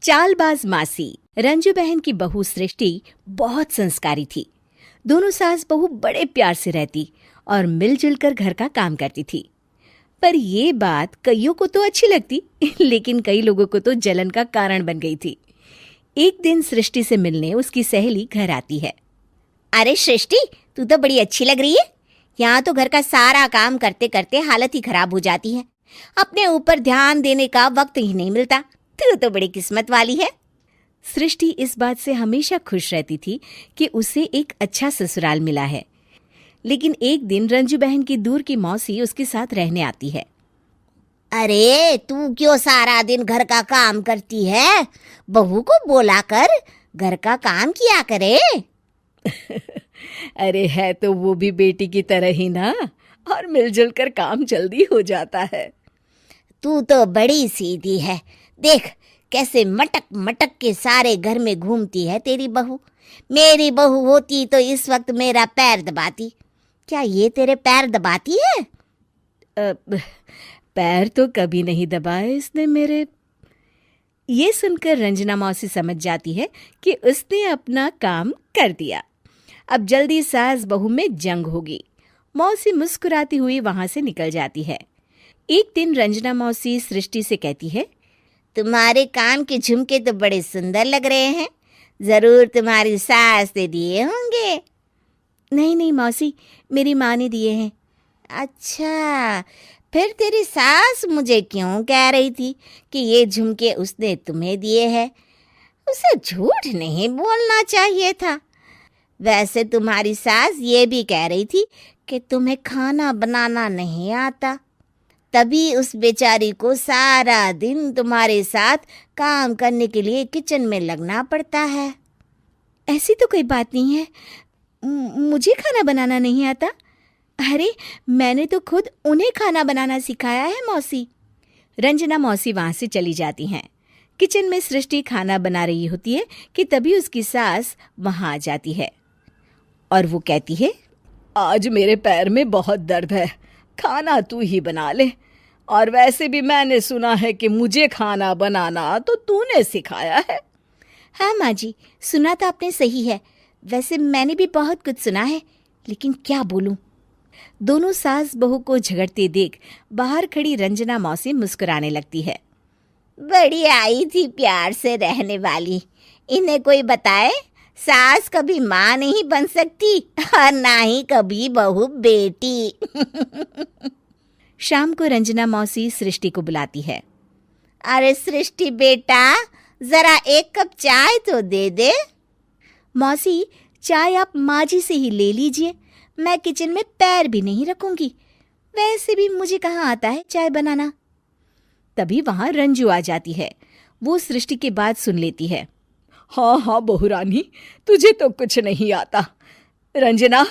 चालबाज मासी रंजू बहन की बहू सृष्टि बहुत संस्कारी थी। दोनों सास बहू बड़े प्यार से रहती और मिलजुल कर घर का काम करती थी। पर ये बात कईयों को तो अच्छी लगती लेकिन कई लोगों को तो जलन का कारण बन गई थी। एक दिन सृष्टि से मिलने उसकी सहेली घर आती है। अरे सृष्टि, तू तो बड़ी अच्छी लग रही है। यहाँ तो घर का सारा काम करते करते हालत ही खराब हो जाती है। अपने ऊपर ध्यान देने का वक्त ही नहीं मिलता। तू तो बड़ी किस्मत वाली है। सृष्टि इस बात से हमेशा खुश रहती थी कि उसे एक अच्छा ससुराल मिला है। लेकिन एक दिन रंजू बहन की दूर की मौसी उसके साथ रहने आती है। अरे तू क्यों सारा दिन घर का काम करती है? बहू को बोला कर घर का काम किया करे। अरे है तो वो भी बेटी की तरह ही ना, और मिलजुल कर काम जल्दी हो जाता है। तू तो बड़ी सीधी है। देख कैसे मटक मटक के सारे घर में घूमती है तेरी बहू। मेरी बहू होती तो इस वक्त मेरा पैर दबाती। क्या ये तेरे पैर दबाती है? पैर तो कभी नहीं दबाए इसने मेरे। ये सुनकर रंजना मौसी समझ जाती है कि उसने अपना काम कर दिया। अब जल्दी सास बहू में जंग होगी। मौसी मुस्कुराती हुई वहां से निकल जाती है। एक दिन रंजना मौसी सृष्टि से कहती है, तुम्हारे कान के झुमके तो बड़े सुंदर लग रहे हैं। जरूर तुम्हारी सास ने दिए होंगे। नहीं नहीं मौसी, मेरी माँ ने दिए हैं। अच्छा, फिर तेरी सास मुझे क्यों कह रही थी कि ये झुमके उसने तुम्हें दिए हैं? उसे झूठ नहीं बोलना चाहिए था। वैसे तुम्हारी सास ये भी कह रही थी कि तुम्हें खाना बनाना नहीं आता, तभी उस बेचारी को सारा दिन तुम्हारे साथ काम करने के लिए किचन में लगना पड़ता है। ऐसी तो कोई बात नहीं है। मुझे खाना बनाना नहीं आता। अरे मैंने तो खुद उन्हें खाना बनाना सिखाया है मौसी। रंजना मौसी वहां से चली जाती हैं। किचन में सृष्टि खाना बना रही होती है कि तभी उसकी सास वहां आ जाती है और वो कहती है, आज मेरे पैर में बहुत दर्द है, खाना तू ही बना ले। और वैसे भी मैंने सुना है कि मुझे खाना बनाना तो तूने सिखाया है। हाँ माँ जी, सुना तो आपने सही है। वैसे मैंने भी बहुत कुछ सुना है, लेकिन क्या बोलूं। दोनों सास बहू को झगड़ते देख बाहर खड़ी रंजना मौसी मुस्कुराने लगती है। बड़ी आई थी प्यार से रहने वाली। इन्हें कोई बताए सास कभी माँ नहीं बन सकती और ना ही कभी बहू बेटी। शाम को रंजना मौसी सृष्टि को बुलाती है। अरे सृष्टि बेटा, जरा एक कप चाय तो दे दे। मौसी, चाय आप माँ जी से ही ले लीजिए। मैं किचन में पैर भी नहीं रखूंगी। वैसे भी मुझे कहाँ आता है चाय बनाना। तभी वहां रंजू आ जाती है। वो सृष्टि की बात सुन लेती है। हाँ हाँ बहू रानी, तुझे तो कुछ नहीं आता। रंजना,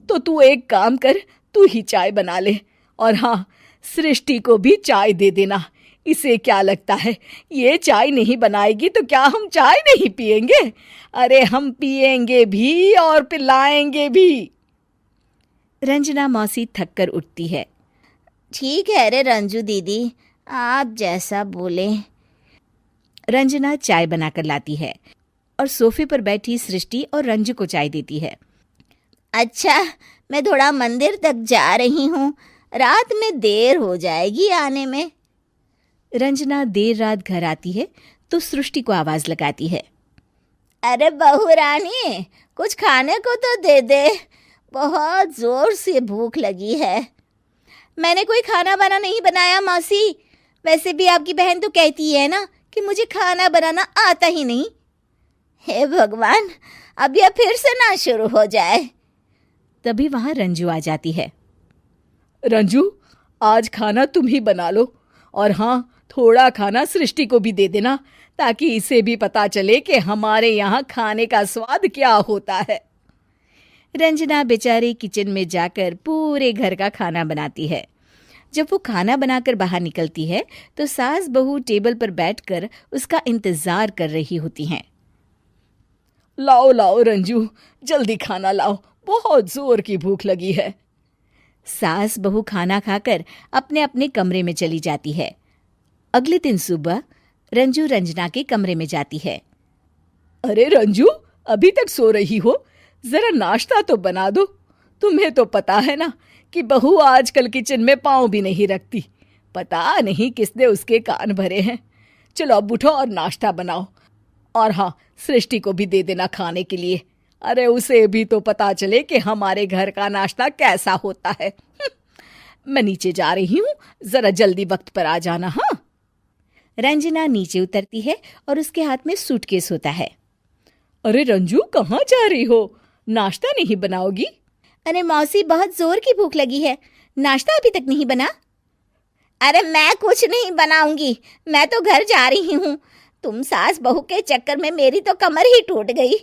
तो तू एक काम कर, तू ही चाय बना ले। और हाँ, सृष्टि को भी चाय दे देना। इसे क्या लगता है ये चाय नहीं बनाएगी तो क्या हम चाय नहीं पिएंगे? अरे हम पिएंगे भी और पिलाएंगे भी। रंजना मौसी थक कर उठती है। ठीक है रे रंजू दीदी, आप जैसा बोले। रंजना चाय बनाकर लाती है और सोफे पर बैठी सृष्टि और रंजू को चाय देती है। अच्छा, मैं थोड़ा मंदिर तक जा रही हूँ। रात में देर हो जाएगी आने में। रंजना देर रात घर आती है तो सृष्टि को आवाज लगाती है। अरे बहू रानी, कुछ खाने को तो दे दे। बहुत जोर से भूख लगी है। मैंने कोई खाना वाना नहीं बनाया मौसी। वैसे भी आपकी बहन तो कहती है ना कि मुझे खाना बनाना आता ही नहीं। हे भगवान, अब यह फिर से ना शुरू हो जाए। तभी वहां रंजू आ जाती है। रंजू, आज खाना तुम ही बना लो। और हाँ, थोड़ा खाना सृष्टि को भी दे देना, ताकि इसे भी पता चले कि हमारे यहाँ खाने का स्वाद क्या होता है। रंजना बेचारी किचन में जाकर पूरे घर का खाना बनाती है। जब वो खाना बनाकर बाहर निकलती है तो सास बहू टेबल पर बैठकर उसका इंतजार कर रही होती हैं। लाओ लाओ रंजू, जल्दी खाना लाओ, बहुत जोर की भूख लगी है। सास बहू खाना खाकर अपने अपने कमरे में चली जाती है। अगले दिन सुबह रंजू रंजना के कमरे में जाती है। अरे रंजू, अभी तक सो रही हो? जरा नाश्ता तो बना दो। तुम्हें तो पता है ना कि बहू आजकल किचन में पाँव भी नहीं रखती। पता नहीं किसने उसके कान भरे हैं। चलो अब उठो और नाश्ता बनाओ। और हाँ, सृष्टि को भी दे देना खाने के लिए। अरे उसे भी तो पता चले कि हमारे घर का नाश्ता कैसा होता है। मैं नीचे जा रही हूँ, जरा जल्दी वक्त पर आ जाना। हाँ। रंजना नीचे उतरती है और उसके हाथ में सूटकेस होता है। अरे रंजू, कहाँ जा रही हो? नाश्ता नहीं बनाओगी? अरे मौसी, बहुत जोर की भूख लगी है, नाश्ता अभी तक नहीं बना। अरे मैं कुछ नहीं बनाऊंगी, मैं तो घर जा रही हूँ। तुम सास बहू के चक्कर में मेरी तो कमर ही टूट गई।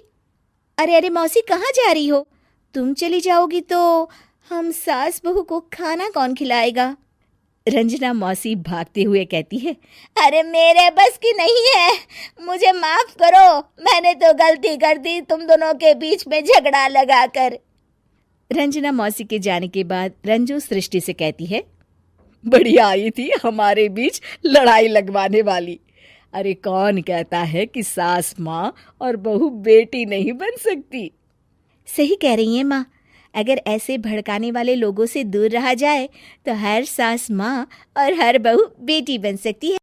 अरे मौसी, कहाँ जा रही हो? तुम चली जाओगी तो हम सास बहू को खाना कौन खिलाएगा? रंजना मौसी भागते हुए कहती है। अरे मेरे बस की नहीं है, मुझे माफ करो। मैंने तो गलती कर दी तुम दोनों के बीच में झगड़ा लगाकर। रंजना मौसी के जाने के बाद रंजू सृष्टि से कहती है। बढ़िया आई थी हमारे बीच लड़ाई लगवाने वाली। अरे कौन कहता है कि सास माँ और बहू बेटी नहीं बन सकती? सही कह रही है माँ। अगर ऐसे भड़काने वाले लोगों से दूर रहा जाए तो हर सास माँ और हर बहू बेटी बन सकती है।